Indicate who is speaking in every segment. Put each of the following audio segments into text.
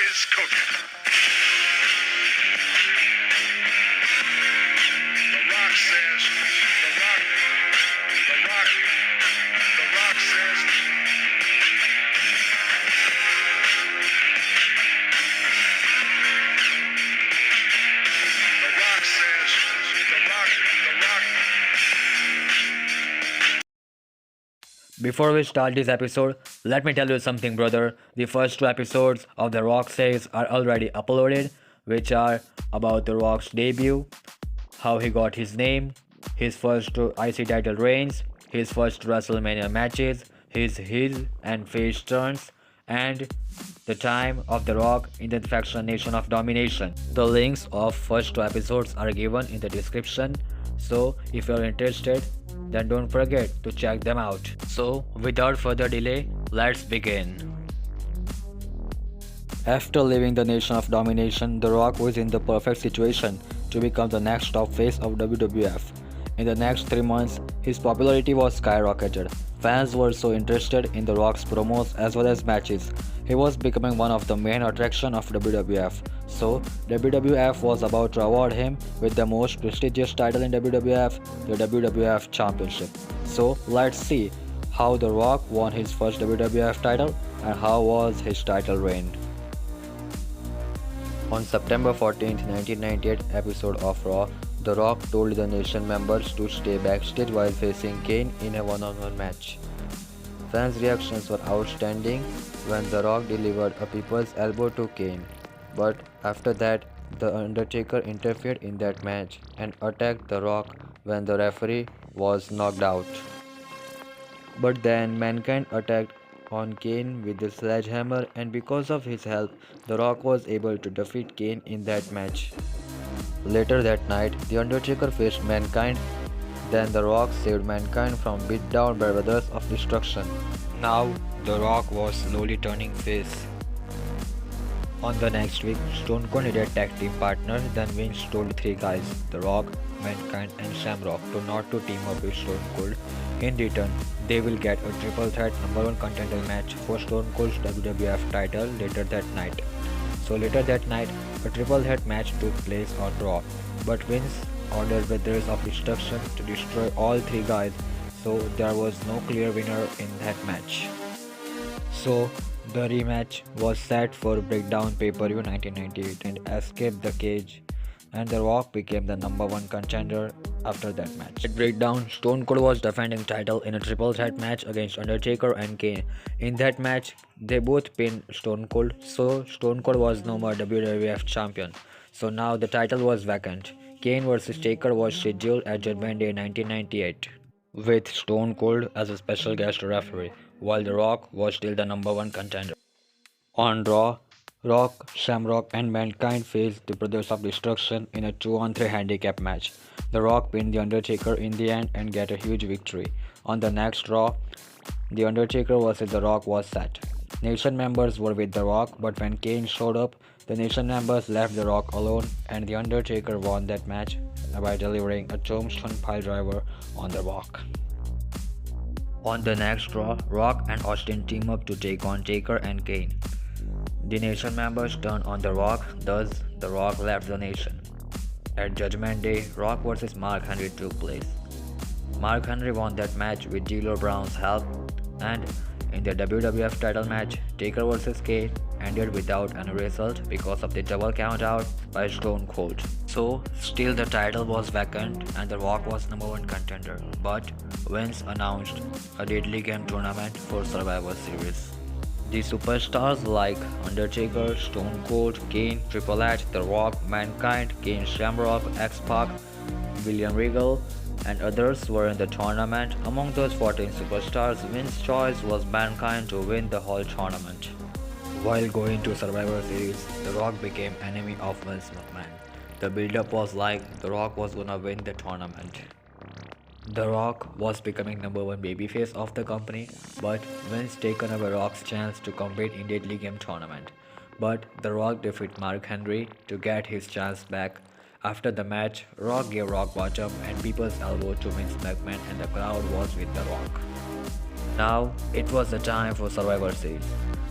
Speaker 1: is cooking. The Rock says, The Rock says, The Rock says, The Rock.
Speaker 2: Before we start this episode, let me tell you something, brother. The first two episodes of The Rock Says are already uploaded, which are about The Rock's debut, how he got his name, his first two IC title reigns, his first WrestleMania matches, his heel and face turns, and the time of The Rock in the Faction Nation of Domination. The links of first two episodes are given in the description, so if you're interested, then don't forget to check them out. So, without further delay, let's begin. After leaving the Nation of Domination, The Rock was in the perfect situation to become the next top face of WWF. In the next 3 months, his popularity was skyrocketed. Fans were so interested in The Rock's promos as well as matches. He was becoming one of the main attractions of WWF. So, WWF was about to award him with the most prestigious title in WWF, the WWF Championship. So, let's see how The Rock won his first WWF title and how was his title reign. On September 14, 1998 episode of Raw, The Rock told the Nation members to stay backstage while facing Kane in a one-on-one match. Fans' reactions were outstanding when The Rock delivered a people's elbow to Kane. But after that, The Undertaker interfered in that match and attacked The Rock when the referee was knocked out. But then Mankind attacked on Kane with the sledgehammer, and because of his help, The Rock was able to defeat Kane in that match. Later that night, The Undertaker faced Mankind, then The Rock saved Mankind from beatdown by Brothers of Destruction. Now, The Rock was slowly turning face. On the next week, Stone Cold needed a tag team partner, then Vince told three guys, The Rock, Mankind and Shamrock, not to team up with Stone Cold. In return, they will get a triple threat number one contender match for Stone Cold's WWF title later that night. So later that night, a triple threat match took place on Raw, but Vince ordered Brothers of Destruction to destroy all three guys, so there was no clear winner in that match. So the rematch was set for Breakdown Pay-Per-View 1998 and Escape the Cage, and The Rock became the number one contender after that match. At Breakdown, Stone Cold was defending title in a triple threat match against Undertaker and Kane. In that match, they both pinned Stone Cold, so Stone Cold was no more WWF champion. So now the title was vacant. Kane vs Taker was scheduled at Judgment Day 1998, with Stone Cold as a special guest referee, while The Rock was still the number one contender. On Raw, Rock, Shamrock and Mankind faced the Brothers of Destruction in a 2-on-3 handicap match. The Rock pinned The Undertaker in the end and get a huge victory. On the next Raw, The Undertaker vs The Rock was set. Nation members were with The Rock, but when Kane showed up, the Nation members left The Rock alone and The Undertaker won that match by delivering a tombstone piledriver on The Rock. On the next Raw, Rock and Austin team up to take on Taker and Kane. The Nation members turned on The Rock, thus The Rock left the Nation. At Judgment Day, Rock vs Mark Henry took place. Mark Henry won that match with D'Lo Brown's help, and in the WWF title match, Taker vs Kane ended without any result because of the double countout by Stone Cold. So, still the title was vacant and The Rock was number one contender, but Vince announced a Deadly Game tournament for Survivor Series. The superstars like Undertaker, Stone Cold, Kane, Triple H, The Rock, Mankind, Kane Shamrock, X-Pac, William Regal, and others were in the tournament. Among those 14 superstars, Vince's choice was Mankind to win the whole tournament. While going to Survivor Series, The Rock became enemy of Vince McMahon. The build-up was like The Rock was gonna win the tournament. The Rock was becoming number one babyface of the company, but Vince taken away Rock's chance to compete in Deadly Game tournament. But The Rock defeated Mark Henry to get his chance back. After the match, Rock gave Rock bottom and people's elbow to Vince McMahon and the crowd was with The Rock. Now, it was the time for Survivor Series.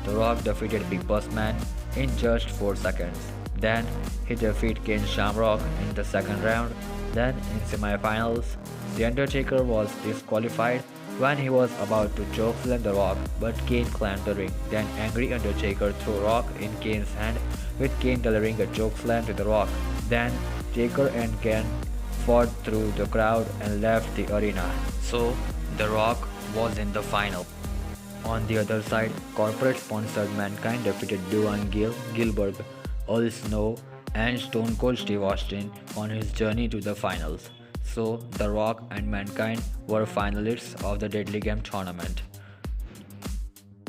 Speaker 2: The Rock defeated Big Boss Man, in just 4 seconds. Then he defeated Ken Shamrock in the second round. Then in semifinals, The Undertaker was disqualified when he was about to chokeslam The Rock, but Kane climbed the ring. Then angry Undertaker threw Rock in Kane's hand, with Kane delivering a chokeslam to The Rock. Then Taker and Kane fought through the crowd and left the arena. So The Rock was in the final. On the other side, corporate-sponsored Mankind defeated Duane Gilbert, Al Snow, and Stone Cold Steve Austin on his journey to the finals. So, The Rock and Mankind were finalists of the Deadly Game tournament.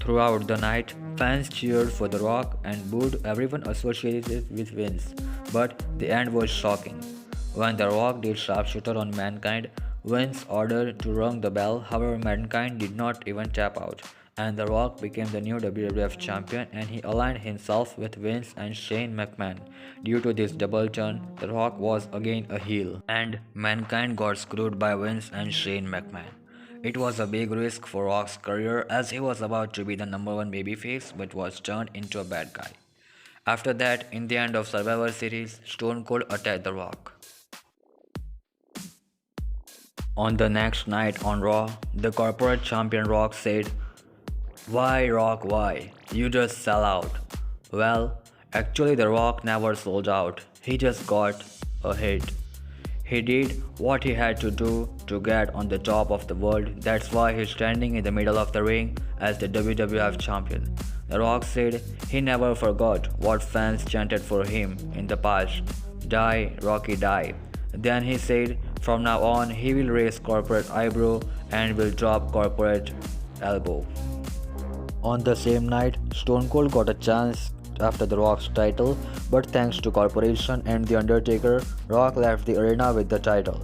Speaker 2: Throughout the night, fans cheered for The Rock and booed everyone associated with Vince, but the end was shocking. When The Rock did sharpshooter on Mankind, Vince ordered to ring the bell. However, Mankind did not even tap out, and The Rock became the new WWF champion, and he aligned himself with Vince and Shane McMahon. Due to this double turn, The Rock was again a heel, and Mankind got screwed by Vince and Shane McMahon. It was a big risk for Rock's career as he was about to be the number one babyface but was turned into a bad guy. After that, in the end of Survivor Series, Stone Cold attacked The Rock. On the next night on Raw, the corporate champion Rock said, "Why, Rock, why? You just sell out." Well, actually, The Rock never sold out. He just got a hit. He did what he had to do to get on the top of the world. That's why he's standing in the middle of the ring as the WWF champion. The Rock said he never forgot what fans chanted for him in the past. "Die, Rocky, die." Then he said from now on he will raise corporate eyebrow and will drop corporate elbow. On the same night, Stone Cold got a chance after The Rock's title, but thanks to Corporation and The Undertaker, Rock left the arena with the title.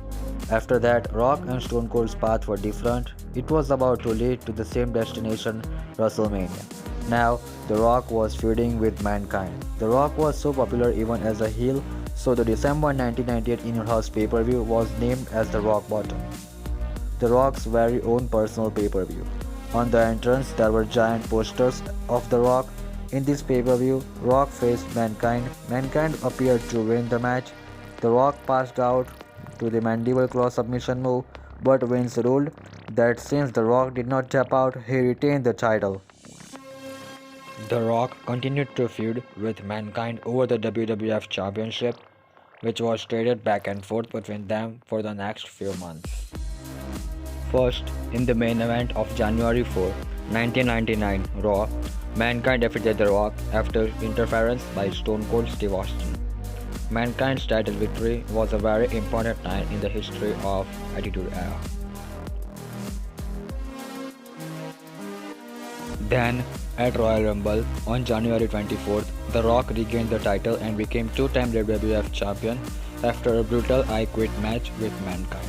Speaker 2: After that, Rock and Stone Cold's paths were different. It was about to lead to the same destination, WrestleMania. Now, The Rock was feuding with Mankind. The Rock was so popular even as a heel, so the December 1998 In Your House pay-per-view was named as the Rock Bottom, The Rock's very own personal pay-per-view. On the entrance, there were giant posters of The Rock. In this pay-per-view, Rock faced Mankind. Mankind appeared to win the match. The Rock passed out to the mandible claw submission move, but Vince ruled that since The Rock did not tap out, he retained the title. The Rock continued to feud with Mankind over the WWF Championship, which was traded back and forth between them for the next few months. First, in the main event of January 4, 1999 Raw, Mankind defeated The Rock after interference by Stone Cold Steve Austin. Mankind's title victory was a very important night in the history of Attitude Era. Then, at Royal Rumble on January 24th, The Rock regained the title and became two-time WWF champion after a brutal I Quit match with Mankind.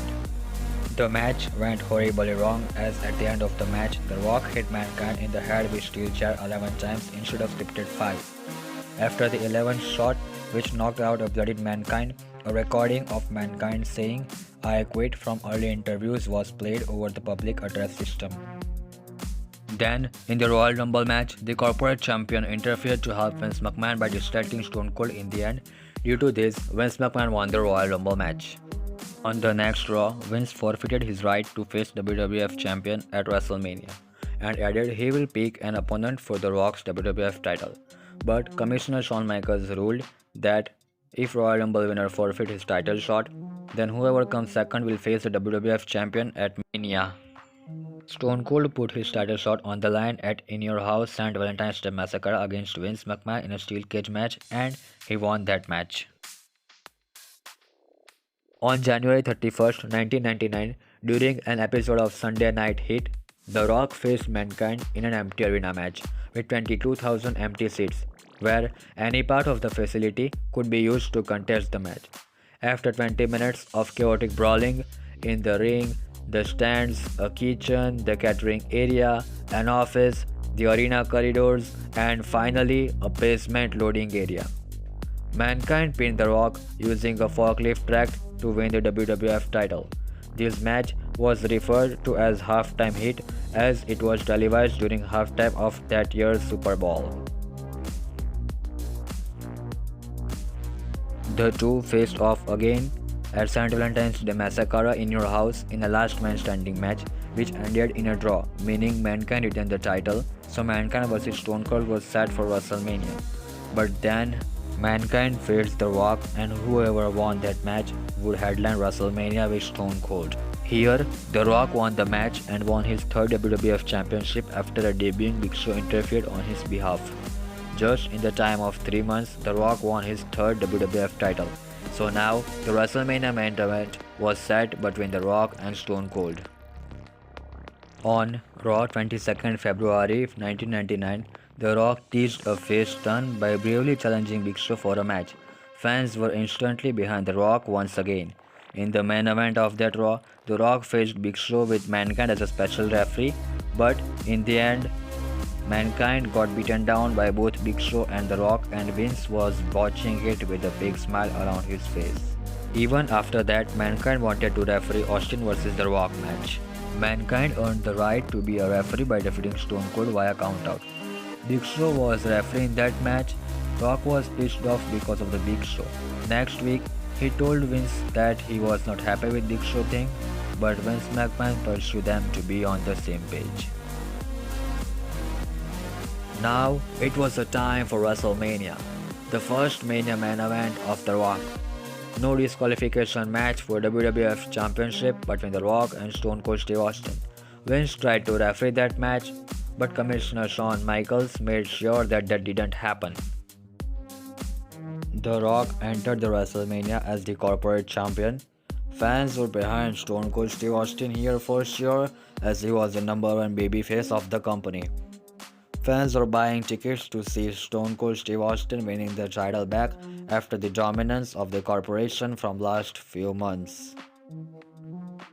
Speaker 2: The match went horribly wrong as at the end of the match, The Rock hit Mankind in the head with steel chair 11 times instead of scripted 5. After the 11th shot, which knocked out or bloodied Mankind, a recording of Mankind saying "I quit" from early interviews was played over the public address system. Then, in the Royal Rumble match, the corporate champion interfered to help Vince McMahon by distracting Stone Cold in the end. Due to this, Vince McMahon won the Royal Rumble match. On the next Raw, Vince forfeited his right to face WWF champion at WrestleMania and added he will pick an opponent for The Rock's WWF title. But Commissioner Shawn Michaels ruled that if Royal Rumble winner forfeit his title shot, then whoever comes second will face the WWF champion at Mania. Stone Cold put his title shot on the line at In Your House St. Valentine's Day Massacre against Vince McMahon in a steel cage match, and he won that match. On January 31st, 1999, during an episode of Sunday Night Heat, The Rock faced Mankind in an empty arena match with 22,000 empty seats, where any part of the facility could be used to contest the match. After 20 minutes of chaotic brawling in the ring, the stands, a kitchen, the catering area, an office, the arena corridors, and finally a basement loading area, Mankind pinned The Rock using a forklift track to win the WWF title. This match was referred to as Halftime Heat as it was televised during halftime of that year's Super Bowl. The two faced off again at St. Valentine's Day Massacre in your house in a last man standing match, which ended in a draw, meaning Mankind retained the title, so Mankind vs Stone Cold was set for WrestleMania. But then Mankind faced The Rock, and whoever won that match would headline WrestleMania with Stone Cold. Here, The Rock won the match and won his third WWF Championship after a debuting Big Show interfered on his behalf. Just in the time of 3 months, The Rock won his third WWF title. So now, the WrestleMania main event was set between The Rock and Stone Cold. On Raw 22nd February 1999, The Rock teased a face turn by bravely challenging Big Show for a match. Fans were instantly behind The Rock once again. In the main event of that Raw, The Rock faced Big Show with Mankind as a special referee, but in the end, Mankind got beaten down by both Big Show and The Rock, and Vince was watching it with a big smile around his face. Even after that, Mankind wanted to referee Austin vs The Rock match. Mankind earned the right to be a referee by defeating Stone Cold via countout. Big Show was referee in that match. Rock was pissed off because of the Big Show. Next week, he told Vince that he was not happy with Big Show thing, but Vince McMahon pursued them to be on the same page. Now, it was the time for WrestleMania, the first Mania main event of The Rock. No disqualification match for WWF Championship between The Rock and Stone Cold Steve Austin. Vince tried to referee that match, but Commissioner Shawn Michaels made sure that didn't happen. The Rock entered the WrestleMania as the corporate champion. Fans were behind Stone Cold Steve Austin here for sure, as he was the number one babyface of the company. Fans were buying tickets to see Stone Cold Steve Austin winning the title back after the dominance of the corporation from last few months.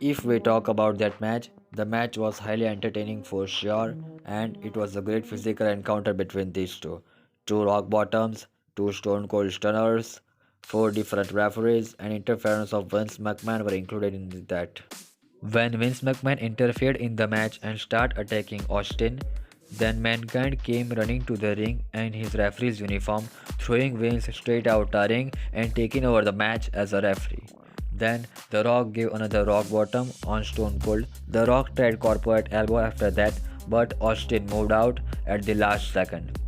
Speaker 2: If we talk about that match, the match was highly entertaining for sure, and it was a great physical encounter between these two. Two rock bottoms, two Stone Cold stunners, four different referees, and interference of Vince McMahon were included in that. When Vince McMahon interfered in the match and started attacking Austin, then Mankind came running to the ring in his referee's uniform, throwing Vince straight out the ring and taking over the match as a referee. Then The Rock gave another rock bottom on Stone Cold. The Rock tried corporate elbow after that, but Austin moved out at the last second.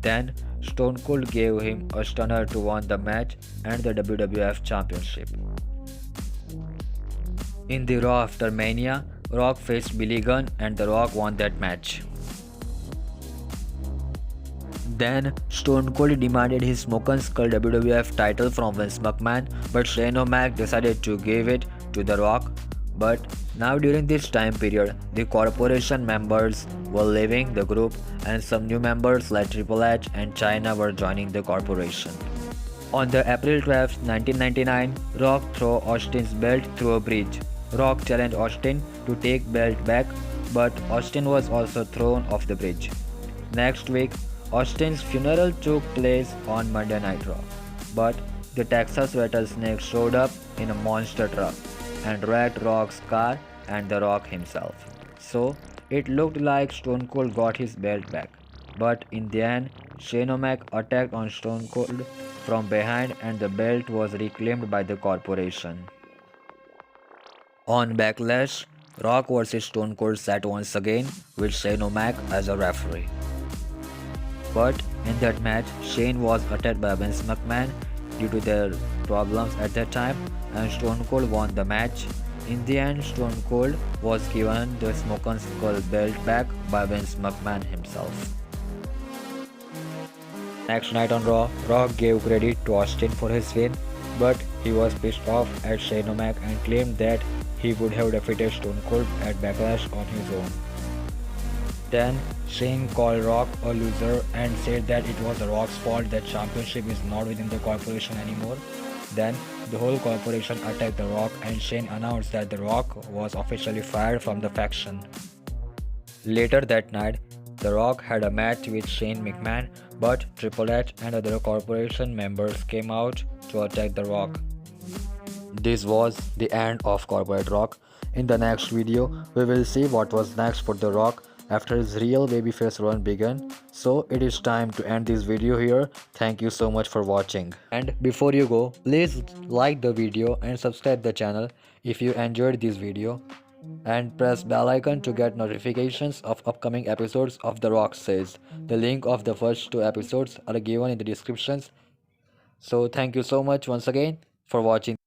Speaker 2: Then Stone Cold gave him a stunner to win the match and the WWF Championship. In the Raw after Mania, Rock faced Billy Gunn and The Rock won that match. Then Stone Cold demanded his Smoke and Skull WWF title from Vince McMahon, but Shane O'Mac decided to give it to The Rock. But now during this time period, the corporation members were leaving the group and some new members like Triple H and Chyna were joining the corporation. On the April 12, 1999, Rock threw Austin's belt through a bridge. Rock challenged Austin to take belt back, but Austin was also thrown off the bridge. Next week, Austin's funeral took place on Monday Night Raw, but the Texas Rattlesnake showed up in a monster truck and wrecked Rock's car and The Rock himself. So it looked like Stone Cold got his belt back, but in the end, Shane O'Mac attacked on Stone Cold from behind and the belt was reclaimed by the corporation. On Backlash, Rock vs Stone Cold sat once again with Shane O'Mac as a referee. But in that match, Shane was attacked by Vince McMahon due to their problems at that time, and Stone Cold won the match. In the end, Stone Cold was given the Smoke and Skull belt back by Vince McMahon himself. Next night on Raw, Rock gave credit to Austin for his win, but he was pissed off at Shane O'Mac and claimed that he would have defeated Stone Cold at Backlash on his own. Then Shane called Rock a loser and said that it was The Rock's fault that championship is not within the corporation anymore. Then the whole corporation attacked The Rock and Shane announced that The Rock was officially fired from the faction. Later that night, The Rock had a match with Shane McMahon, but Triple H and other corporation members came out to attack The Rock. This was the end of Corporate Rock. In the next video, we will see what was next for The Rock after his real babyface run began. So it is time to end this video here. Thank you so much for watching. And before you go, please like the video and subscribe the channel if you enjoyed this video. And press bell icon to get notifications of upcoming episodes of The Rock Says. The link of the first 2 episodes are given in the descriptions. So thank you so much once again for watching.